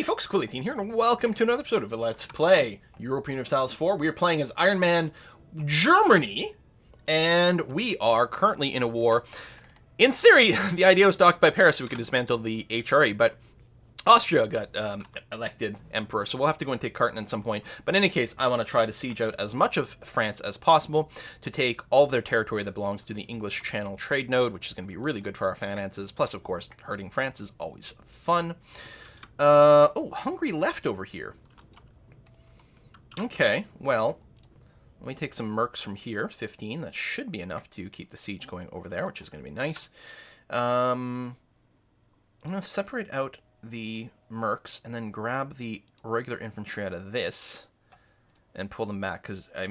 Hey folks, Cool18 here, and welcome to another episode of Let's Play Europa Universalis 4. We are playing as Ironman Germany, and we are currently in a war. In theory, the idea was to occupy Paris so we could dismantle the HRA, but Austria got elected emperor, so we'll have to go and take Carton at some point. But in any case, I want to try to siege out as much of France as possible to take all of their territory that belongs to the English Channel trade node, which is going to be really good for our finances. Plus, of course, hurting France is always fun. Hungary left over here. Okay, well, let me take some mercs from here. 15, that should be enough to keep the siege going over there, which is going to be nice. I'm going to separate out the mercs and then grab the regular infantry out of this and pull them back, because I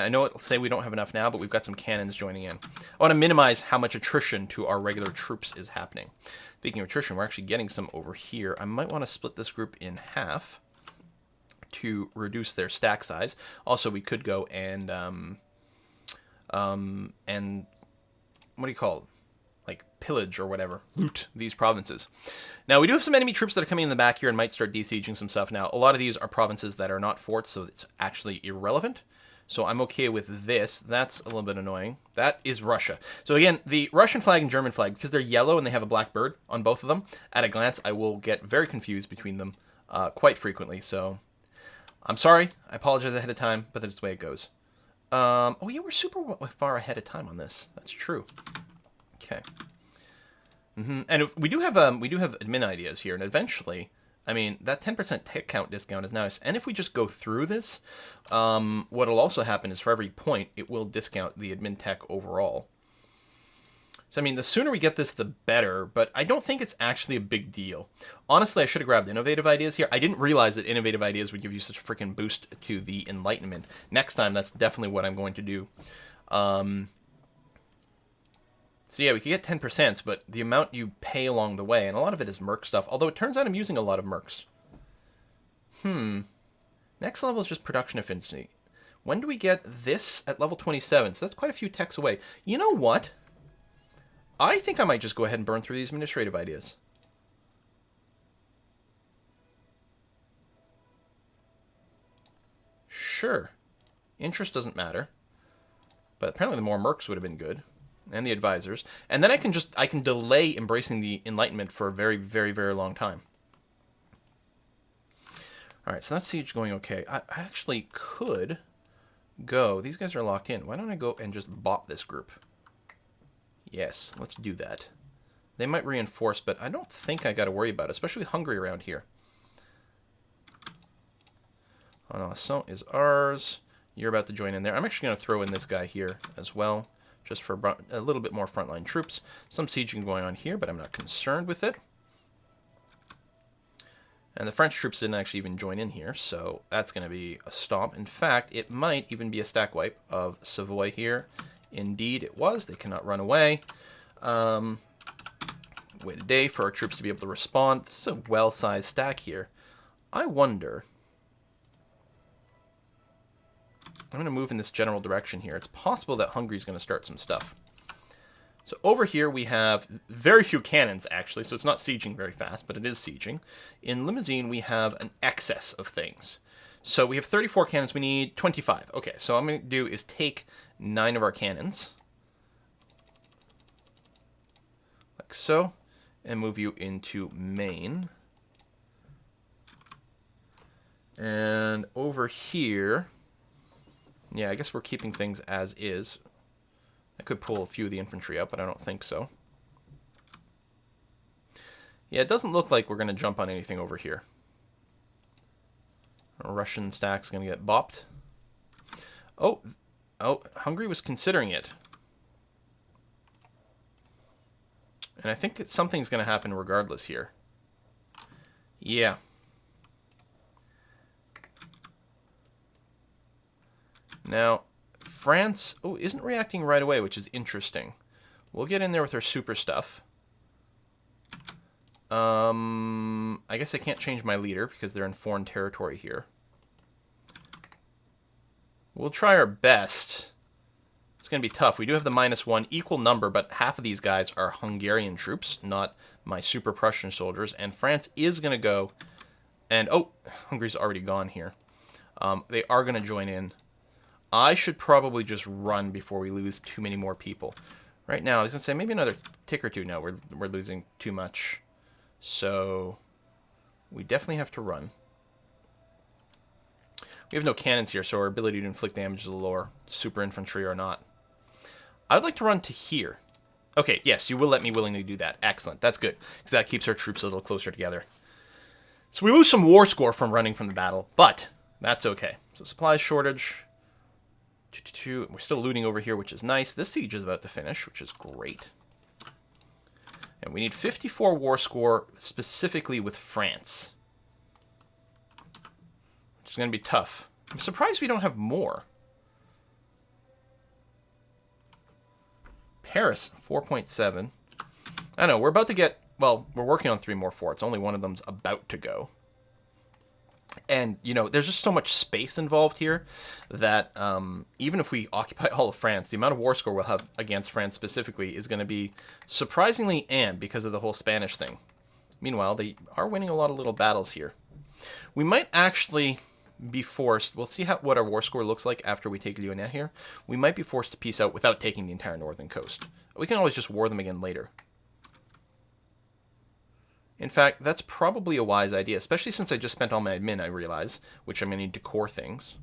know it'll say we don't have enough now, but we've got some cannons joining in. I want to minimize how much attrition to our regular troops is happening. Speaking of attrition, we're actually getting some over here. I might want to split this group in half to reduce their stack size. Also, we could go and what do you call it? Like pillage or whatever, loot these provinces. Now, we do have some enemy troops that are coming in the back here and might start besieging some stuff. Now, a lot of these are provinces that are not forts, so it's actually irrelevant. So I'm okay with this. That's a little bit annoying. That is Russia. So again, the Russian flag and German flag, because they're yellow and they have a black bird on both of them, at a glance, I will get very confused between them quite frequently. So I'm sorry. I apologize ahead of time, but that's the way it goes. Oh yeah, we're super far ahead of time on this. That's true. Okay. And we do have admin ideas here, and eventually, I mean, that 10% tech count discount is nice. And if we just go through this, what'll also happen is for every point, it will discount the admin tech overall. So, I mean, the sooner we get this, the better, but I don't think it's actually a big deal. Honestly, I should have grabbed innovative ideas here. I didn't realize that innovative ideas would give you such a freaking boost to the Enlightenment. Next time, that's definitely what I'm going to do. So yeah, we could get 10%, but the amount you pay along the way, and a lot of it is merc stuff, although it turns out I'm using a lot of mercs. Next level is just production efficiency. When do we get this at level 27? So that's quite a few techs away. You know what? I think I might just go ahead and burn through these administrative ideas. Sure. Interest doesn't matter. But apparently the more mercs would have been good. And the advisors. And then I can delay embracing the Enlightenment for a very, very, very long time. Alright, so that siege going okay. I actually could go. These guys are locked in. Why don't I go and just bop this group? Yes, let's do that. They might reinforce, but I don't think I got to worry about it, especially Hungary around here. Papal St is ours. You're about to join in there. I'm actually going to throw in this guy here as well, just for a little bit more frontline troops. Some sieging going on here, but I'm not concerned with it. And the French troops didn't actually even join in here, so that's going to be a stomp. In fact, it might even be a stack wipe of Savoy here. Indeed, it was. They cannot run away. Wait a day for our troops to be able to respond. This is a well-sized stack here. I wonder... I'm going to move in this general direction here. It's possible that Hungary's going to start some stuff. So over here we have very few cannons, actually, so it's not sieging very fast, but it is sieging. In Limousin, we have an excess of things. So we have 34 cannons. We need 25. Okay, so what I'm going to do is take 9 of our cannons, like so, and move you into Maine. And over here... yeah, I guess we're keeping things as is. I could pull a few of the infantry up, but I don't think so. Yeah, it doesn't look like we're going to jump on anything over here. Our Russian stack's going to get bopped. Oh, Hungary was considering it. And I think that something's going to happen regardless here. Yeah. Now, France, isn't reacting right away, which is interesting. We'll get in there with our super stuff. I guess I can't change my leader because they're in foreign territory here. We'll try our best. It's going to be tough. We do have the -1 equal number, but half of these guys are Hungarian troops, not my super Prussian soldiers. And France is going to go And, oh, Hungary's already gone here. They are going to join in. I should probably just run before we lose too many more people. Right now, I was going to say maybe another tick or two. No, we're losing too much. So we definitely have to run. We have no cannons here, so our ability to inflict damage is lower, super infantry or not. I would like to run to here. Okay, yes, you will let me willingly do that. Excellent, that's good, because that keeps our troops a little closer together. So we lose some war score from running from the battle, but that's okay. So supplies shortage. We're still looting over here, which is nice. This siege is about to finish, which is great. And we need 54 war score, specifically with France. Which is going to be tough. I'm surprised we don't have more. Paris, 4.7. I know, we're about to get... Well, we're working on 3 more forts. Only one of them's about to go. And, you know, there's just so much space involved here that even if we occupy all of France, the amount of war score we'll have against France specifically is going to be surprisingly because of the whole Spanish thing. Meanwhile, they are winning a lot of little battles here. We might actually be forced... We'll see what our war score looks like after we take Lyonnais here. We might be forced to peace out without taking the entire northern coast. We can always just war them again later. In fact, that's probably a wise idea, especially since I just spent all my admin, I realize, which I'm going to need to core things.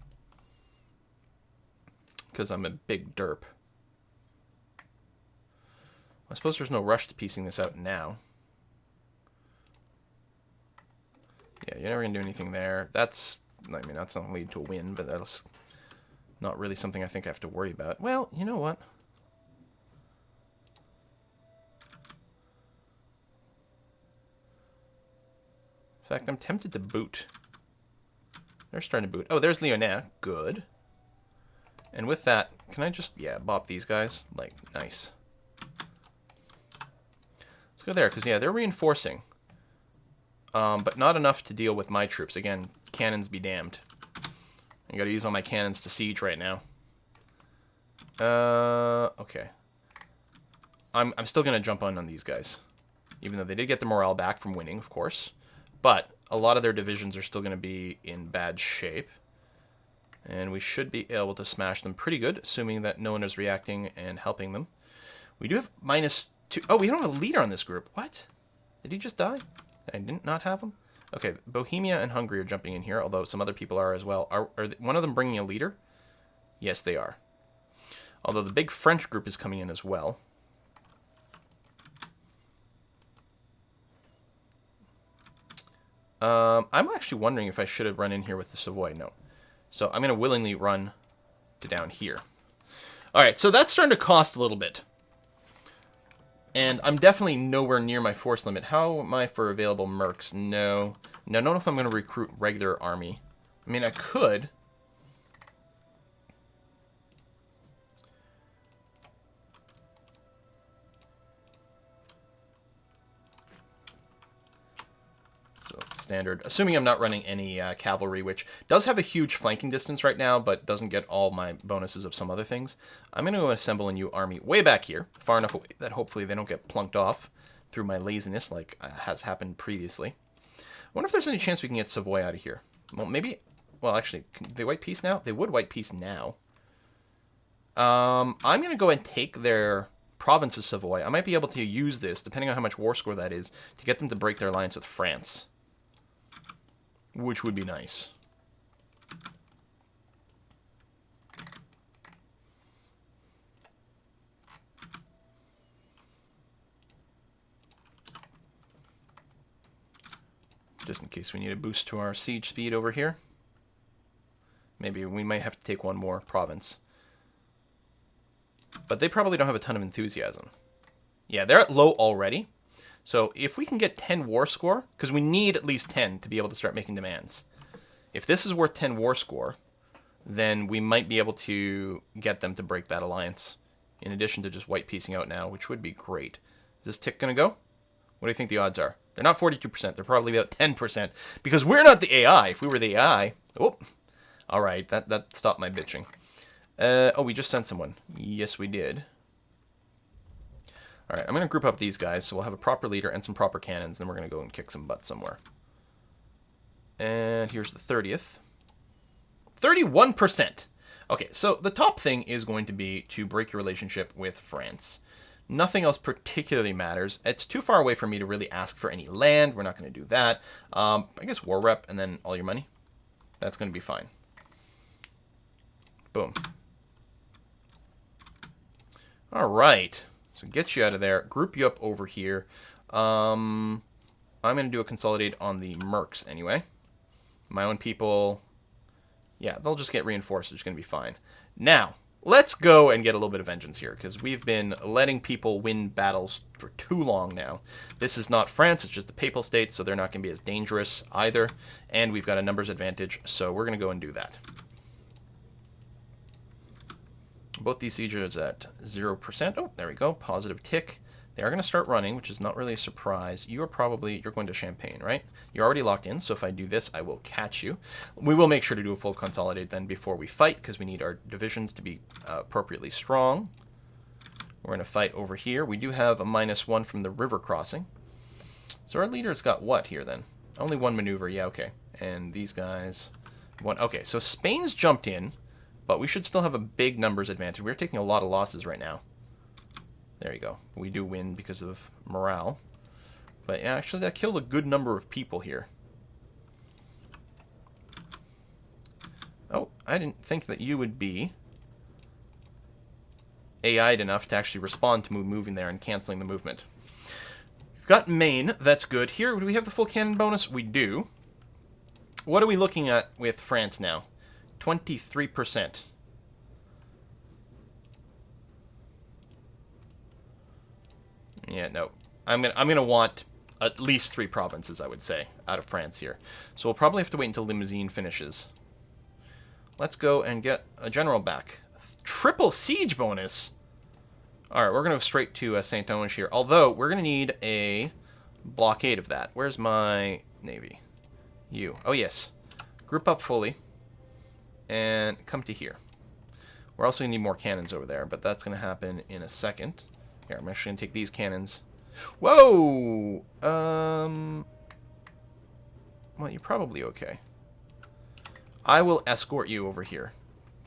Because I'm a big derp. I suppose there's no rush to piecing this out now. Yeah, you're never going to do anything there. That's, I mean, that's not going to lead to a win, but that's not really something I think I have to worry about. Well, you know what? In fact, I'm tempted to boot. They're starting to boot. Oh, there's Lyonnais. Good. And with that, can I just, yeah, bop these guys? Like, nice. Let's go there, because, yeah, they're reinforcing. But not enough to deal with my troops. Again, cannons be damned. I gotta use all my cannons to siege right now. Okay. I'm still gonna jump on these guys. Even though they did get the morale back from winning, of course. But a lot of their divisions are still going to be in bad shape. And we should be able to smash them pretty good, assuming that no one is reacting and helping them. We do have -2. Oh, we don't have a leader on this group. What? Did he just die? I didn't not have him? Okay, Bohemia and Hungary are jumping in here, although some other people are as well. Are one of them bringing a leader? Yes, they are. Although the big French group is coming in as well. I'm actually wondering if I should have run in here with the Savoy. No. So I'm going to willingly run to down here. Alright, so that's starting to cost a little bit. And I'm definitely nowhere near my force limit. How am I for available mercs? No. No, I don't know if I'm going to recruit regular army. I mean, I could. Standard, assuming I'm not running any cavalry, which does have a huge flanking distance right now, but doesn't get all my bonuses of some other things. I'm going to assemble a new army way back here, far enough away that hopefully they don't get plunked off through my laziness like has happened previously. I wonder if there's any chance we can get Savoy out of here. Well, maybe... Well, actually, can they white peace now? They would white peace now. I'm going to go and take their province of Savoy. I might be able to use this, depending on how much war score that is, to get them to break their alliance with France. Which would be nice. Just in case we need a boost to our siege speed over here. Maybe we might have to take one more province. But they probably don't have a ton of enthusiasm. Yeah, they're at low already. So if we can get 10 war score, because we need at least 10 to be able to start making demands. If this is worth 10 war score, then we might be able to get them to break that alliance. In addition to just white piecing out now, which would be great. Is this tick going to go? What do you think the odds are? They're not 42%. They're probably about 10%. Because we're not the AI. If we were the AI... Oh, all right. That stopped my bitching. Oh, we just sent someone. Yes, we did. Alright, I'm going to group up these guys, so we'll have a proper leader and some proper cannons, then we're going to go and kick some butt somewhere. And here's the 30th. 31%. Okay, so the top thing is going to be to break your relationship with France. Nothing else particularly matters. It's too far away for me to really ask for any land. We're not going to do that. I guess war rep and then all your money. That's going to be fine. Boom. All right. So get you out of there. Group you up over here. I'm going to do a consolidate on the mercs anyway. My own people... Yeah, they'll just get reinforced. It's going to be fine. Now, let's go and get a little bit of vengeance here, because we've been letting people win battles for too long now. This is not France, it's just the Papal State, so they're not going to be as dangerous either. And we've got a numbers advantage, so we're going to go and do that. Both these sieges at 0%. Oh, there we go. Positive tick. They are going to start running, which is not really a surprise. You're going to Champagne, right? You're already locked in, so if I do this, I will catch you. We will make sure to do a full consolidate then before we fight, because we need our divisions to be appropriately strong. We're going to fight over here. We do have a -1 from the river crossing. So our leader's got what here then? Only one maneuver, yeah, okay. And these guys... Okay, so Spain's jumped in, but we should still have a big numbers advantage. We're taking a lot of losses right now. There you go. We do win because of morale. But yeah, actually, that killed a good number of people here. Oh, I didn't think that you would be AI'd enough to actually respond to moving there and canceling the movement. We've got Maine. That's good. Here, do we have the full cannon bonus? We do. What are we looking at with France now? 23%. Yeah, no. I'm gonna want at least 3 provinces, I would say, out of France here. So we'll probably have to wait until Limousine finishes. Let's go and get a general back. Triple siege bonus! Alright, we're going to go straight to St. Orange here. Although, we're going to need a blockade of that. Where's my navy? You. Oh, yes. Group up fully. And come to here. We're also going to need more cannons over there, but that's going to happen in a second. Here, I'm actually going to take these cannons. Whoa! Well, you're probably okay. I will escort you over here.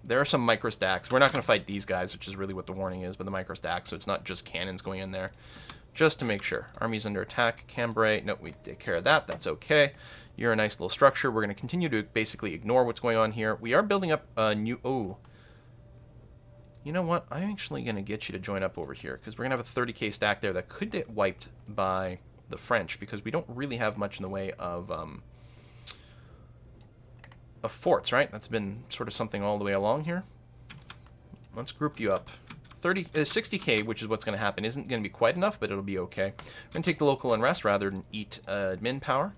There are some microstacks. We're not going to fight these guys, which is really what the warning is, but the microstacks, so it's not just cannons going in there. Just to make sure. Army's under attack. Cambrai. No, we take care of that. That's okay. You're a nice little structure. We're going to continue to basically ignore what's going on here. We are building up a new... Oh. You know what? I'm actually going to get you to join up over here, because we're going to have a 30k stack there that could get wiped by the French, because we don't really have much in the way of forts, right? That's been sort of something all the way along here. Let's group you up. 60k, which is what's going to happen, isn't going to be quite enough, but it'll be okay. We're going to take the local unrest rather than eat admin power.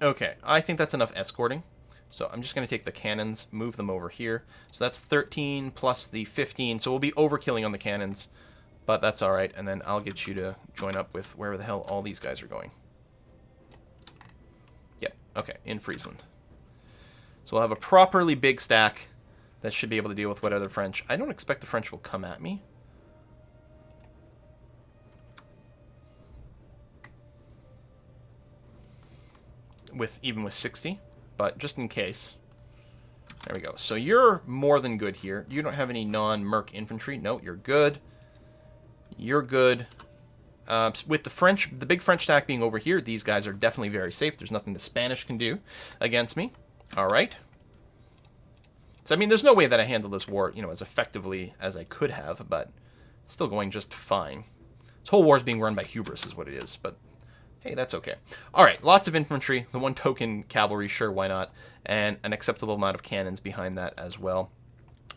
Okay, I think that's enough escorting. So I'm just going to take the cannons, move them over here. So that's 13 plus the 15. So we'll be overkilling on the cannons, but that's all right. And then I'll get you to join up with wherever the hell all these guys are going. Yep, okay, in Friesland. So we'll have a properly big stack that should be able to deal with whatever the French... I don't expect the French will come at me. Even with 60. But just in case. There we go. So you're more than good here. You don't have any non-merc infantry. No, you're good. You're good. With the French, the big French stack being over here, these guys are definitely very safe. There's nothing the Spanish can do against me. All right. So, I mean, there's no way that I handle this war, you know, as effectively as I could have, but it's still going just fine. This whole war is being run by hubris is what it is, but hey, that's okay. All right, lots of infantry, the 1 token cavalry, sure, why not, and an acceptable amount of cannons behind that as well.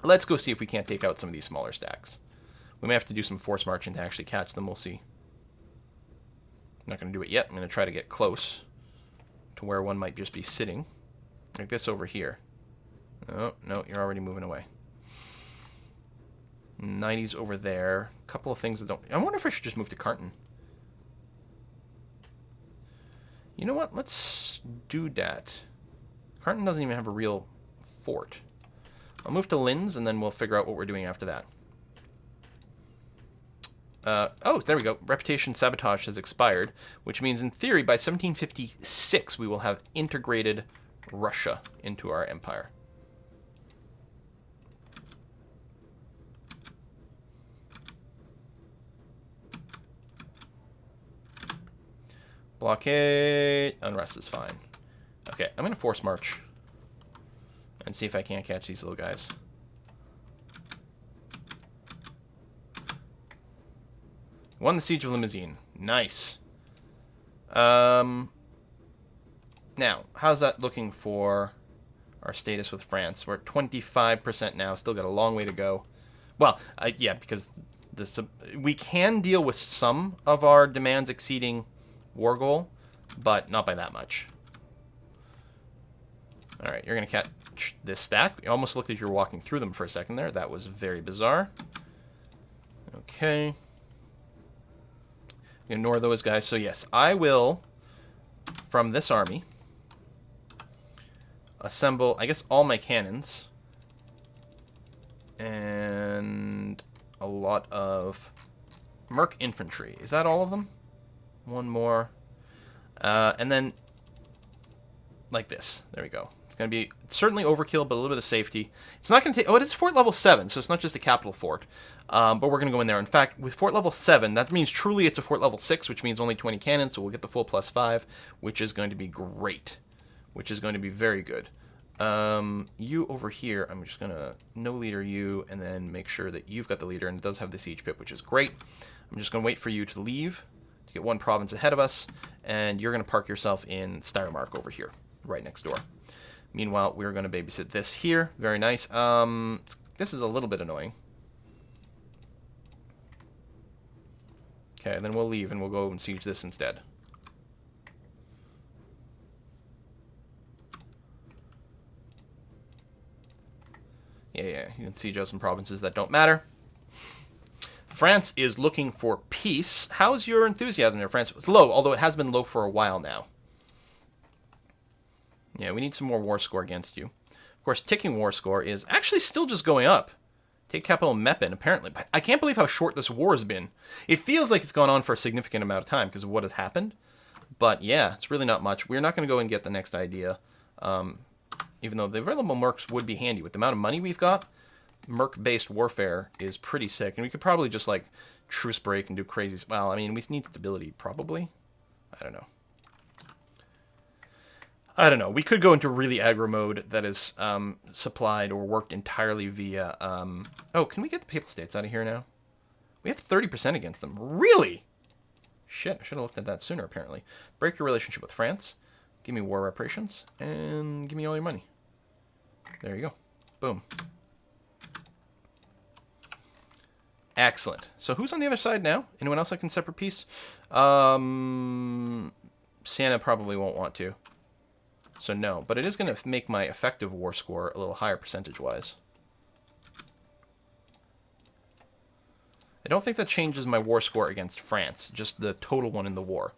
Let's go see if we can't take out some of these smaller stacks. We may have to do some force marching to actually catch them, we'll see. I'm not going to do it yet. I'm going to try to get close to where one might just be sitting, like this over here. Oh, no, you're already moving away. 90's over there. A couple of things that don't... I wonder if I should just move to Carton. You know what? Let's do that. Carton doesn't even have a real fort. I'll move to Linz, and then we'll figure out what we're doing after that. Oh, there we go. Reputation sabotage has expired, which means in theory by 1756 we will have integrated Russia into our empire. Blockade. Unrest is fine. Okay, I'm going to force march and see if I can't catch these little guys. Won the Siege of Limousine. Nice. Now, how's that looking for our status with France? We're at 25% now. Still got a long way to go. Well, yeah, because we can deal with some of our demands exceeding war goal, but not by that much. All right, you're going to catch this stack. It almost looked like you were walking through them for a second there. That was very bizarre. Okay. Ignore those guys. So yes, I will, from this army, assemble, I guess, all my cannons and a lot of Merc infantry. Is that all of them? One more. And then like this. There we go. It's going to be certainly overkill, but a little bit of safety. It's not going to take... Oh, it is fort level 7, so it's not just a capital fort. But we're going to go in there. In fact, with fort level 7, that means truly it's a fort level 6, which means only 20 cannons, so we'll get the full +5, which is going to be great. Which is going to be very good. You over here, I'm just going to no leader you, and then make sure that you've got the leader, and it does have the siege pip, which is great. I'm just going to wait for you to leave, to get one province ahead of us, and you're going to park yourself in Steiermark over here, right next door. Meanwhile, we're going to babysit this here. Very nice. This is a little bit annoying. Okay, then we'll leave, and we'll go and siege this instead. Yeah, you can siege out some provinces that don't matter. France is looking for peace. How's your enthusiasm there, France? It's low, although it has been low for a while now. Yeah, we need some more war score against you. Of course, ticking war score is actually still just going up. Take capital Meppen, apparently. I can't believe how short this war has been. It feels like it's gone on for a significant amount of time because of what has happened. But yeah, it's really not much. We're not going to go and get the next idea. Even though the available mercs would be handy. With the amount of money we've got, merc-based warfare is pretty sick. And we could probably just, like, truce break and do crazy... Well, I mean, we need stability, probably. I don't know. I don't know. We could go into really aggro mode that is supplied or worked entirely via... Oh, can we get the Papal States out of here now? We have 30% against them. Really? Shit, I should have looked at that sooner, apparently. Break your relationship with France. Give me war reparations. And give me all your money. There you go. Boom. Excellent. So who's on the other side now? Anyone else that can separate peace? Santa probably won't want to. So no, but it is going to make my effective war score a little higher percentage-wise. I don't think that changes my war score against France, just the total one in the war.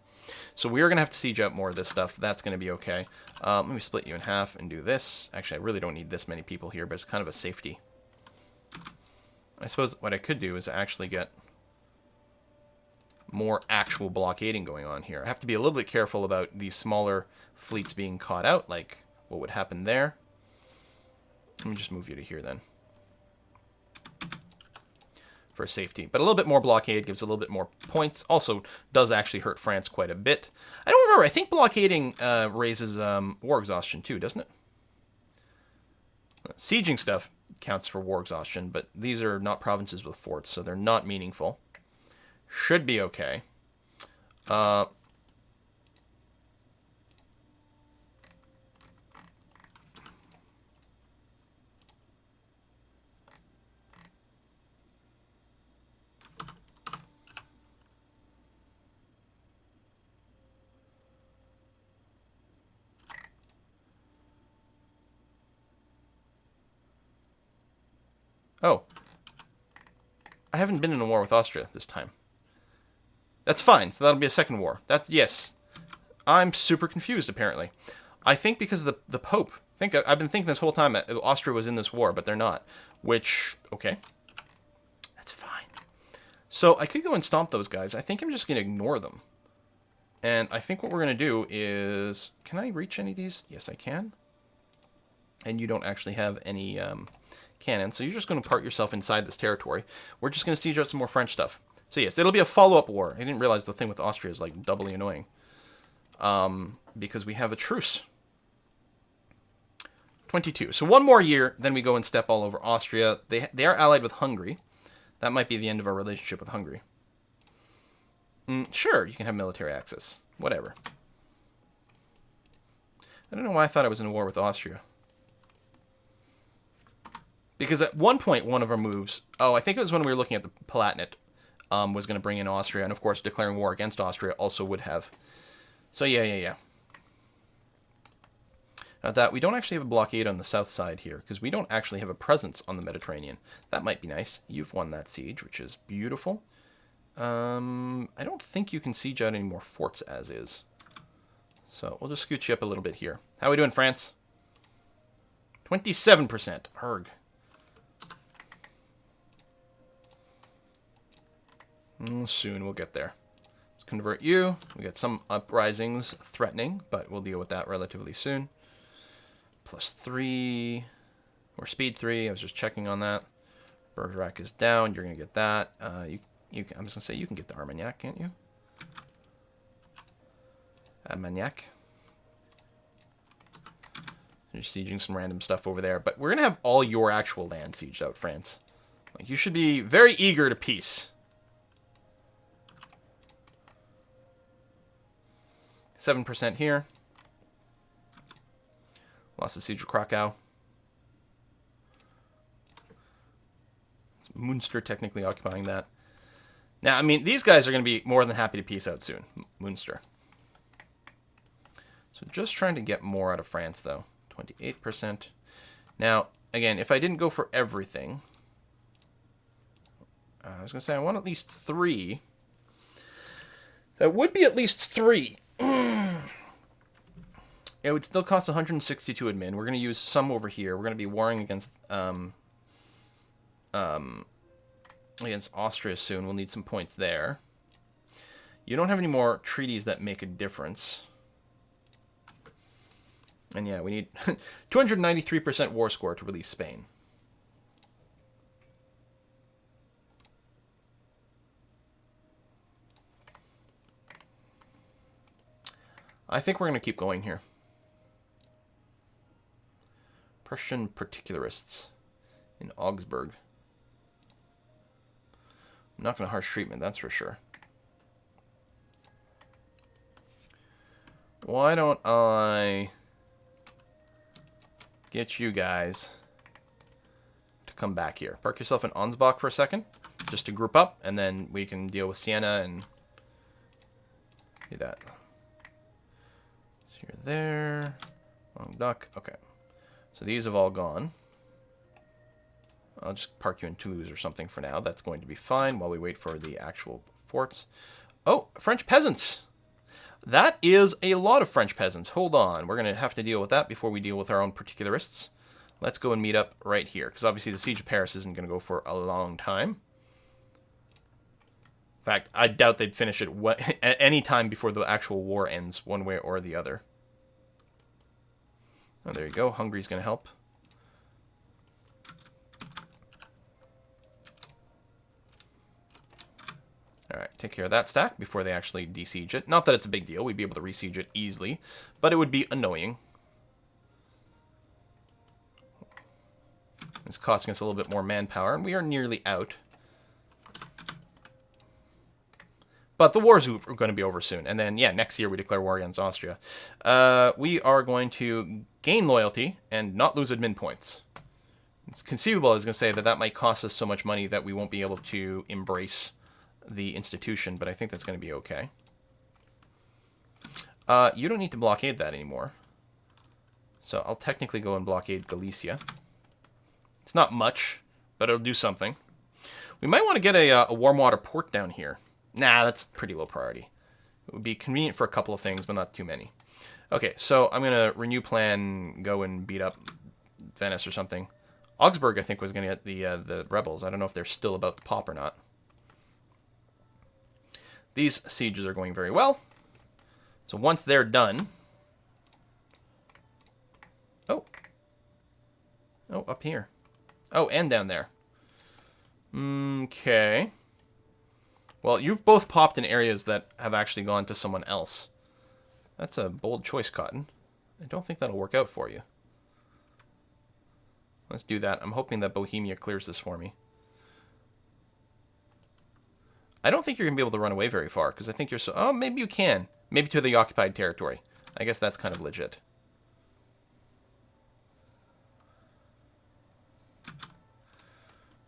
So we are going to have to siege out more of this stuff. That's going to be okay. Let me split you in half and do this. Actually, I really don't need this many people here, but it's kind of a safety. I suppose what I could do is actually get more actual blockading going on here. I have to be a little bit careful about these smaller fleets being caught out, like what would happen there. Let me just move you to here then. For safety. But a little bit more blockade gives a little bit more points. Also does actually hurt France quite a bit. I don't remember. I think blockading raises war exhaustion too, doesn't it? Sieging stuff counts for war exhaustion, but these are not provinces with forts, so they're not meaningful. Should be okay. Oh. I haven't been in a war with Austria this time. That's fine, so that'll be a second war. Yes. I'm super confused, apparently. I think because of the Pope. I've been thinking this whole time that Austria was in this war, but they're not. Which, okay. That's fine. So I could go and stomp those guys. I think I'm just going to ignore them. And I think what we're going to do is... Can I reach any of these? Yes, I can. And you don't actually have any cannons, so you're just going to part yourself inside this territory. We're just going to siege out some more French stuff. So yes, it'll be a follow-up war. I didn't realize the thing with Austria is like doubly annoying. Because we have a truce. 22. So one more year, then we go and step all over Austria. They are allied with Hungary. That might be the end of our relationship with Hungary. Sure, you can have military access. Whatever. I don't know why I thought I was in a war with Austria. Because at one point, one of our moves... Oh, I think it was when we were looking at the Palatinate. Was going to bring in Austria. And of course, declaring war against Austria also would have. So yeah. Now that we don't actually have a blockade on the south side here. Because we don't actually have a presence on the Mediterranean. That might be nice. You've won that siege, which is beautiful. I don't think you can siege out any more forts as is. So we'll just scoot you up a little bit here. How are we doing, France? 27%. Arg. Soon we'll get there. Let's convert you. We got some uprisings threatening, but we'll deal with that relatively soon. +3. Or speed 3. I was just checking on that. Bergerac is down. You're going to get that. I'm just going to say you can get the Armagnac, can't you? Armagnac. You're sieging some random stuff over there. But we're going to have all your actual land sieged out, France. Like, you should be very eager to peace. 7% here. Lost the siege of Krakow. It's Munster technically occupying that. Now, I mean, these guys are going to be more than happy to peace out soon. Munster. So just trying to get more out of France, though. 28%. Now, again, if I didn't go for everything... I was going to say I want at least 3. That would be at least 3. It would still cost 162 admin. We're going to use some over here. We're going to be warring against Austria soon. We'll need some points there. You don't have any more treaties that make a difference. And yeah, we need 293% war score to release Spain. I think we're going to keep going here. Prussian Peculiarities in Augsburg. I'm not going to harsh treatment, that's for sure. Why don't I get you guys to come back here? Park yourself in Ansbach for a second, just to group up, and then we can deal with Siena and do that. So you're there. Wrong duck. Okay. So these have all gone. I'll just park you in Toulouse or something for now. That's going to be fine while we wait for the actual forts. Oh, French peasants. That is a lot of French peasants. Hold on. We're going to have to deal with that before we deal with our own particularists. Let's go and meet up right here, because obviously the Siege of Paris isn't going to go for a long time. In fact, I doubt they'd finish it at any time before the actual war ends, one way or the other. Oh, there you go. Hungary's going to help. Alright, take care of that stack before they actually de-siege it. Not that it's a big deal. We'd be able to re-siege it easily, but it would be annoying. It's costing us a little bit more manpower, and we are nearly out. But the war's going to be over soon. And then, yeah, next year we declare war against Austria. We are going to gain loyalty and not lose admin points. It's conceivable, I was going to say, that that might cost us so much money that we won't be able to embrace the institution, but I think that's going to be okay. You don't need to blockade that anymore. So I'll technically go and blockade Galicia. It's not much, but it'll do something. We might want to get a warm water port down here. Nah, that's pretty low priority. It would be convenient for a couple of things, but not too many. Okay, so I'm going to renew plan, go and beat up Venice or something. Augsburg, I think, was going to get the rebels. I don't know if they're still about to pop or not. These sieges are going very well. So once they're done... Oh. Oh, up here. Oh, and down there. Okay. Well, you've both popped in areas that have actually gone to someone else. That's a bold choice, Cotton. I don't think that'll work out for you. Let's do that. I'm hoping that Bohemia clears this for me. I don't think you're going to be able to run away very far, because I think you're so... Oh, maybe you can. Maybe to the occupied territory. I guess that's kind of legit.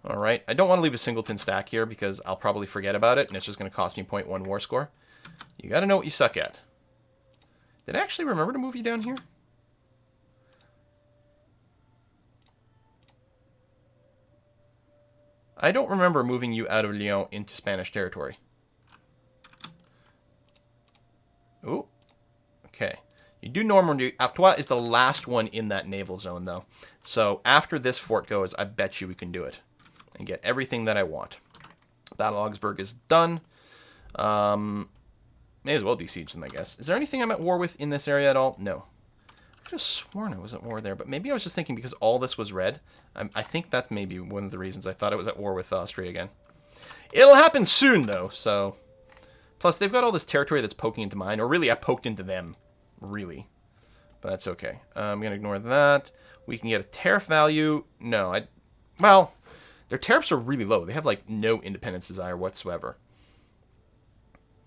Alright, I don't want to leave a singleton stack here, because I'll probably forget about it, and it's just going to cost me 0.1 war score. You got to know what you suck at. Did I actually remember to move you down here? I don't remember moving you out of Lyon into Spanish territory. Ooh. Okay. You do Normandy. Artois is the last one in that naval zone, though. So after this fort goes, I bet you we can do it. And get everything that I want. Battle of Augsburg is done. May as well de-siege them, I guess. Is there anything I'm at war with in this area at all? No. I could have sworn I was at war there, but maybe I was just thinking because all this was red. I think that's maybe one of the reasons I thought I was at war with Austria again. It'll happen soon, though, so... Plus, they've got all this territory that's poking into mine, or really, I poked into them. Really. But that's okay. I'm going to ignore that. We can get a tariff value. No, well, their tariffs are really low. They have, like, no independence desire whatsoever.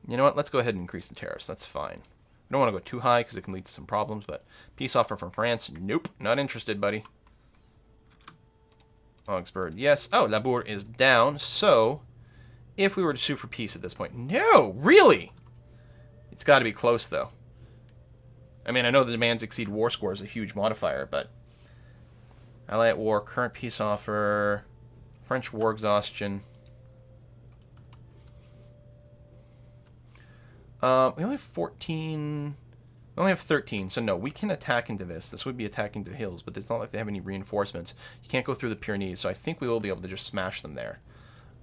You know what? Let's go ahead and increase the tariffs. That's fine. I don't want to go too high because it can lead to some problems, but peace offer from France. Nope. Not interested, buddy. Augsburg, yes. Oh, Labour is down. So, if we were to sue for peace at this point. No! Really? It's got to be close, though. I mean, I know the demands exceed war score is a huge modifier, but... Ally at war, current peace offer, French war exhaustion... we only have 14... We only have 13, so no, we can attack into this. This would be attacking the hills, but it's not like they have any reinforcements. You can't go through the Pyrenees, so I think we will be able to just smash them there.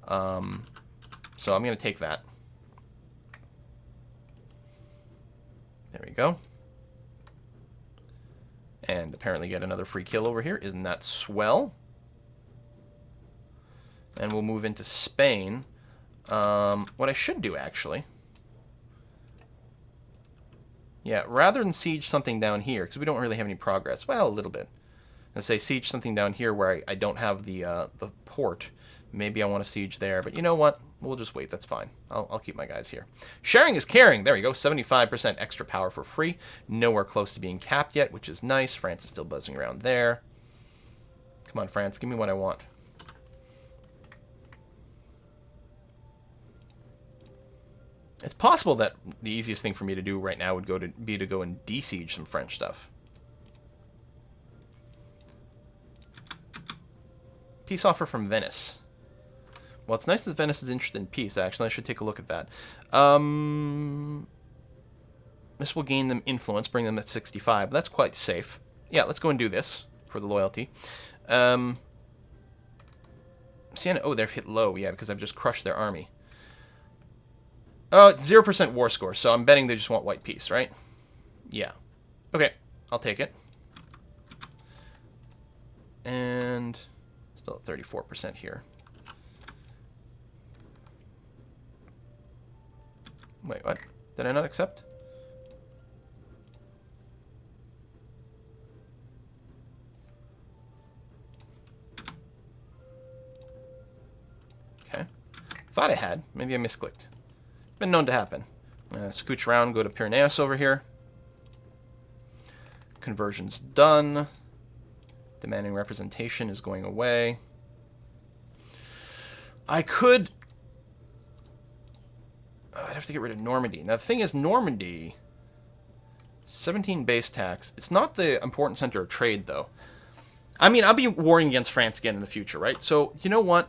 So I'm going to take that. There we go. And apparently get another free kill over here. Isn't that swell? And we'll move into Spain. What I should do, actually... Yeah, rather than siege something down here, because we don't really have any progress. Well, a little bit. Let's say siege something down here where I don't have the port. Maybe I want to siege there, but you know what? We'll just wait. That's fine. I'll keep my guys here. Sharing is caring. There we go. 75% extra power for free. Nowhere close to being capped yet, which is nice. France is still buzzing around there. Come on, France. Give me what I want. It's possible that the easiest thing for me to do right now would be to go and de-siege some French stuff. Peace offer from Venice. Well, it's nice that Venice is interested in peace, actually. I should take a look at that. This will gain them influence, bring them at 65. But that's quite safe. Yeah, let's go and do this for the loyalty. Siena, oh, they're hit low. Yeah, because I've just crushed their army. Oh, it's 0% war score, so I'm betting they just want white peace, right? Yeah. Okay, I'll take it. And still at 34% here. Wait, what? Did I not accept? Okay. Thought I had. Maybe I misclicked. Been known to happen. Scooch around, go to Pyrenees over here. Conversion's done. Demanding representation is going away. I could... Oh, I'd have to get rid of Normandy. Now, the thing is, Normandy... 17 base tax. It's not the important center of trade, though. I mean, I'll be warring against France again in the future, right? So, you know what?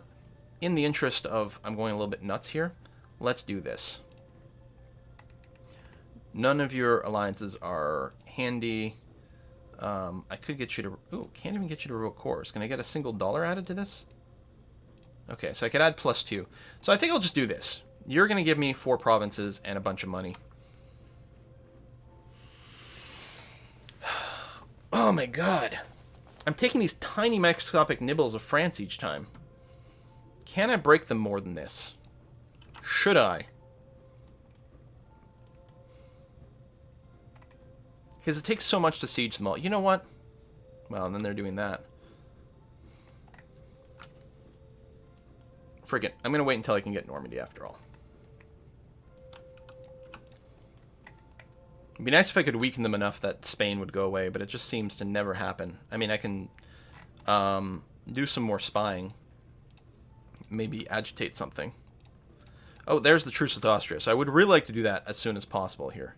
In the interest of... I'm going a little bit nuts here. Let's do this. None of your alliances are handy. I could get you to... Ooh, can't even get you to royal course. Can I get a single dollar added to this? Okay, so I could add +2. So I think I'll just do this. You're going to give me 4 provinces and a bunch of money. Oh my god. I'm taking these tiny microscopic nibbles of France each time. Can I break them more than this? Should I? Because it takes so much to siege them all. You know what? Well, and then they're doing that. Frick it. I'm going to wait until I can get Normandy after all. It'd be nice if I could weaken them enough that Spain would go away, but it just seems to never happen. I mean, I can do some more spying. Maybe agitate something. Oh, there's the truce with Austria. So I would really like to do that as soon as possible here.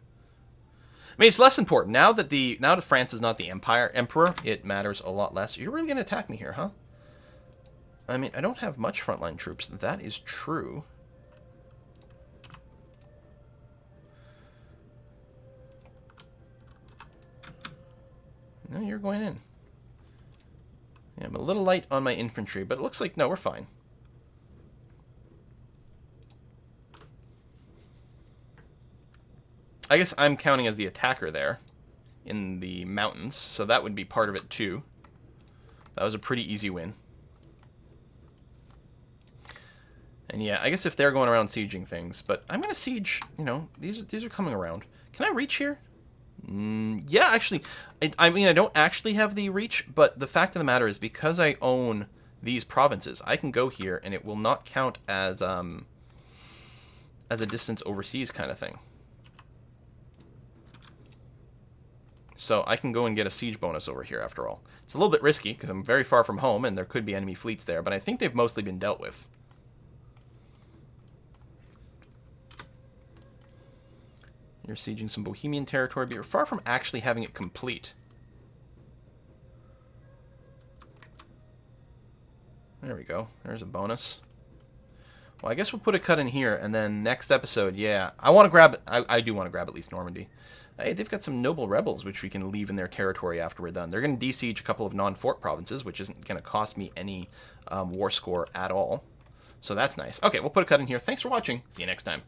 I mean, it's less important. Now that France is not the emperor, it matters a lot less. You're really going to attack me here, huh? I mean, I don't have much frontline troops. That is true. No, you're going in. Yeah, I'm a little light on my infantry, but it looks like, no, we're fine. I guess I'm counting as the attacker there in the mountains, so that would be part of it too. That was a pretty easy win. And yeah, I guess if they're going around sieging things, but I'm going to siege, you know, these are coming around. Can I reach here? Yeah, actually, I mean, I don't actually have the reach, but the fact of the matter is because I own these provinces, I can go here and it will not count as a distance overseas kind of thing. So I can go and get a siege bonus over here after all. It's a little bit risky because I'm very far from home and there could be enemy fleets there, but I think they've mostly been dealt with. You're sieging some Bohemian territory, but you're far from actually having it complete. There we go. There's a bonus. Well, I guess we'll put a cut in here, and then next episode, yeah. I want to grab... I do want to grab at least Normandy. Hey, they've got some noble rebels, which we can leave in their territory after we're done. They're going to de-siege a couple of non-fort provinces, which isn't going to cost me any war score at all. So that's nice. Okay, we'll put a cut in here. Thanks for watching. See you next time.